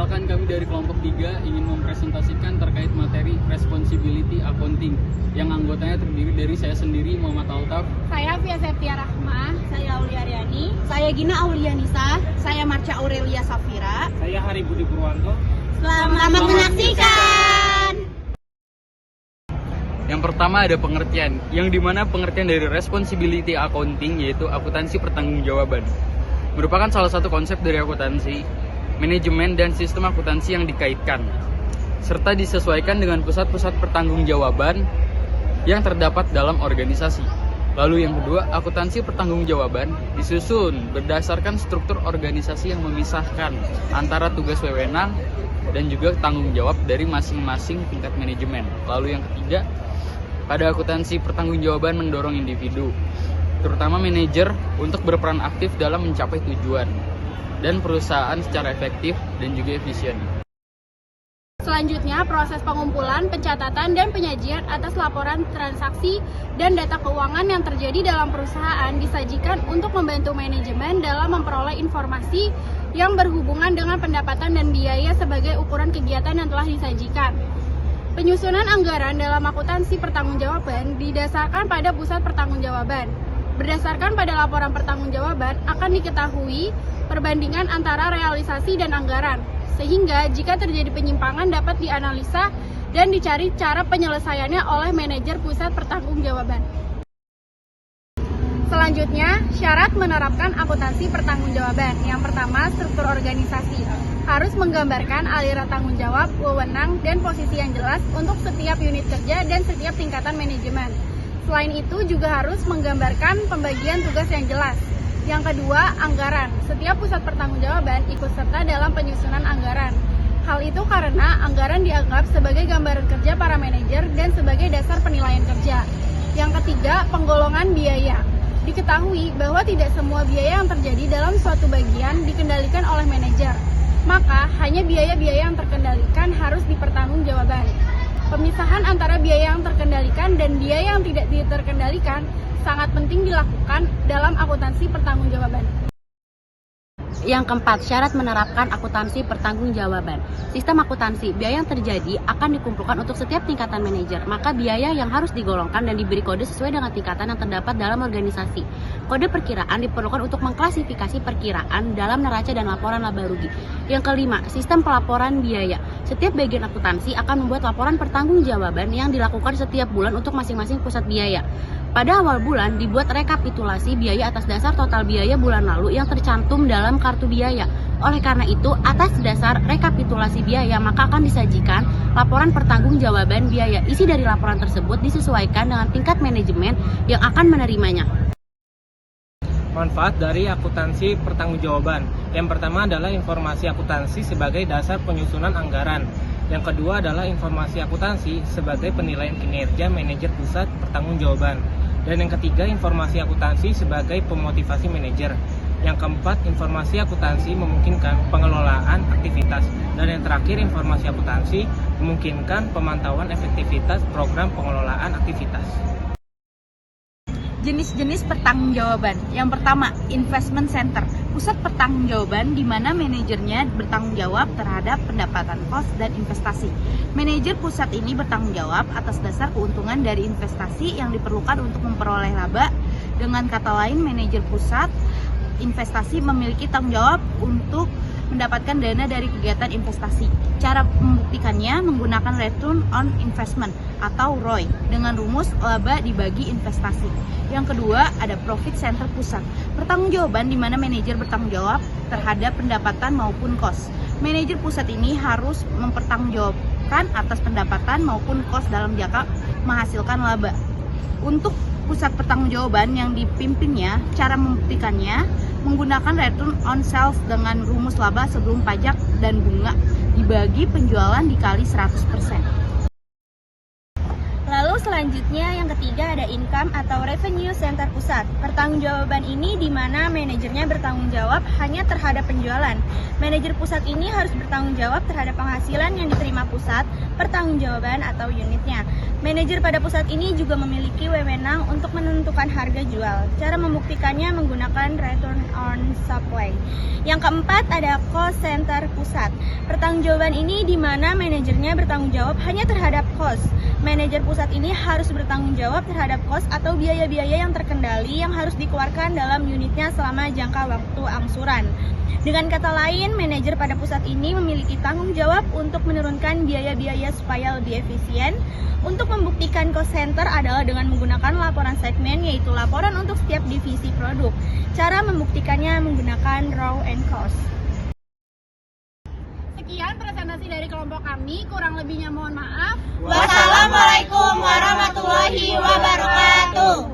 Perkenalkan, kami dari kelompok 3 ingin mempresentasikan terkait materi Responsibility Accounting yang anggotanya terdiri dari saya sendiri, Muhammad Altaf, saya Fia Septia Rahmah, saya Aulia Aryani, saya Gina Aulianisa, saya Marcia Aurelia Safira, saya Hari Budi Purwanto. Selamat menyaksikan. Yang pertama ada pengertian, yang dimana pengertian dari Responsibility Accounting yaitu akuntansi pertanggungjawaban. Merupakan salah satu konsep dari akuntansi, manajemen dan sistem akuntansi yang dikaitkan, serta disesuaikan dengan pusat-pusat pertanggungjawaban yang terdapat dalam organisasi. Lalu yang kedua, akuntansi pertanggungjawaban disusun berdasarkan struktur organisasi yang memisahkan antara tugas wewenang dan juga tanggung jawab dari masing-masing tingkat manajemen. Lalu yang ketiga, pada akuntansi pertanggungjawaban mendorong individu, terutama manajer, untuk berperan aktif dalam mencapai tujuan dan perusahaan secara efektif dan juga efisien. Selanjutnya, proses pengumpulan, pencatatan, dan penyajian atas laporan transaksi dan data keuangan yang terjadi dalam perusahaan disajikan untuk membantu manajemen dalam memperoleh informasi yang berhubungan dengan pendapatan dan biaya sebagai ukuran kegiatan yang telah disajikan. Penyusunan anggaran dalam akuntansi pertanggungjawaban didasarkan pada pusat pertanggungjawaban. Berdasarkan pada laporan pertanggungjawaban akan diketahui perbandingan antara realisasi dan anggaran, sehingga jika terjadi penyimpangan dapat dianalisa dan dicari cara penyelesaiannya oleh manajer pusat pertanggungjawaban. Selanjutnya, syarat menerapkan akuntansi pertanggungjawaban. Yang pertama, struktur organisasi. Harus menggambarkan aliran tanggung jawab, wewenang, dan posisi yang jelas untuk setiap unit kerja dan setiap tingkatan manajemen. Selain itu juga harus menggambarkan pembagian tugas yang jelas. Yang kedua, anggaran. Setiap pusat pertanggungjawaban ikut serta dalam penyusunan anggaran. Hal itu karena anggaran dianggap sebagai gambaran kerja para manajer dan sebagai dasar penilaian kerja. Yang ketiga, penggolongan biaya. Diketahui bahwa tidak semua biaya yang terjadi dalam suatu bagian dikendalikan oleh manajer. Maka, hanya biaya-biaya yang terkendalikan harus dipertanggungjawabkan. Pemisahan antara biaya yang terkendalikan dan biaya yang tidak diterkendalikan sangat penting dilakukan dalam akuntansi pertanggungjawaban. Yang keempat, syarat menerapkan akuntansi pertanggungjawaban. Sistem akuntansi, biaya yang terjadi akan dikumpulkan untuk setiap tingkatan manajer, maka biaya yang harus digolongkan dan diberi kode sesuai dengan tingkatan yang terdapat dalam organisasi. Kode perkiraan diperlukan untuk mengklasifikasi perkiraan dalam neraca dan laporan laba rugi. Yang kelima, sistem pelaporan biaya. Setiap bagian akuntansi akan membuat laporan pertanggungjawaban yang dilakukan setiap bulan untuk masing-masing pusat biaya. Pada awal bulan dibuat rekapitulasi biaya atas dasar total biaya bulan lalu yang tercantum dalam kartu biaya. Oleh karena itu, atas dasar rekapitulasi biaya maka akan disajikan laporan pertanggungjawaban biaya. Isi dari laporan tersebut disesuaikan dengan tingkat manajemen yang akan menerimanya. Manfaat dari akuntansi pertanggungjawaban. Yang pertama adalah informasi akuntansi sebagai dasar penyusunan anggaran. Yang kedua adalah informasi akuntansi sebagai penilaian kinerja manajer pusat pertanggungjawaban. Dan yang ketiga, informasi akuntansi sebagai pemotivasi manajer. Yang keempat, informasi akuntansi memungkinkan pengelolaan aktivitas. Dan yang terakhir, informasi akuntansi memungkinkan pemantauan efektivitas program pengelolaan aktivitas. Jenis-jenis pertanggungjawaban. Yang pertama, investment center. Pusat pertanggungjawaban di mana manajernya bertanggung jawab terhadap pendapatan kos dan investasi. Manajer pusat ini bertanggung jawab atas dasar keuntungan dari investasi yang diperlukan untuk memperoleh laba. Dengan kata lain, manajer pusat investasi memiliki tanggung jawab untuk mendapatkan dana dari kegiatan investasi. Cara membuktikannya menggunakan return on investment atau ROI dengan rumus laba dibagi investasi. Yang kedua, ada profit center pusat. Pertanggungjawaban di mana manajer bertanggung jawab terhadap pendapatan maupun kos. Manajer pusat ini harus mempertanggungjawabkan atas pendapatan maupun kos dalam jangka menghasilkan laba. Untuk pusat pertanggungjawaban yang dipimpinnya, cara membuktikannya menggunakan return on sales dengan rumus laba sebelum pajak dan bunga dibagi penjualan dikali 100%. Lalu selanjutnya yang ketiga ada income atau revenue center pusat. Pertanggungjawaban ini di mana manajernya bertanggung jawab hanya terhadap penjualan. Manajer pusat ini harus bertanggung jawab terhadap penghasilan yang diterima pusat, pertanggungjawaban atau unitnya. Manajer pada pusat ini juga memiliki wewenang untuk menentukan harga jual. Cara membuktikannya menggunakan return on supply. Yang keempat ada cost center pusat. Pertanggungjawaban ini di mana manajernya bertanggung jawab hanya terhadap cost. Manajer pusat ini harus bertanggung jawab terhadap cost atau biaya-biaya yang terkendali yang harus dikeluarkan dalam unitnya selama jangka waktu angsuran. Dengan kata lain, manajer pada pusat ini memiliki tanggung jawab untuk menurunkan biaya-biaya supaya lebih efisien. Untuk membuktikan cost center adalah dengan menggunakan laporan segmen, yaitu laporan untuk setiap divisi produk. Cara membuktikannya menggunakan raw and cost. Sekian presentasi dari kelompok kami, kurang lebihnya mohon maaf. Wassalamualaikum warahmatullahi wabarakatuh.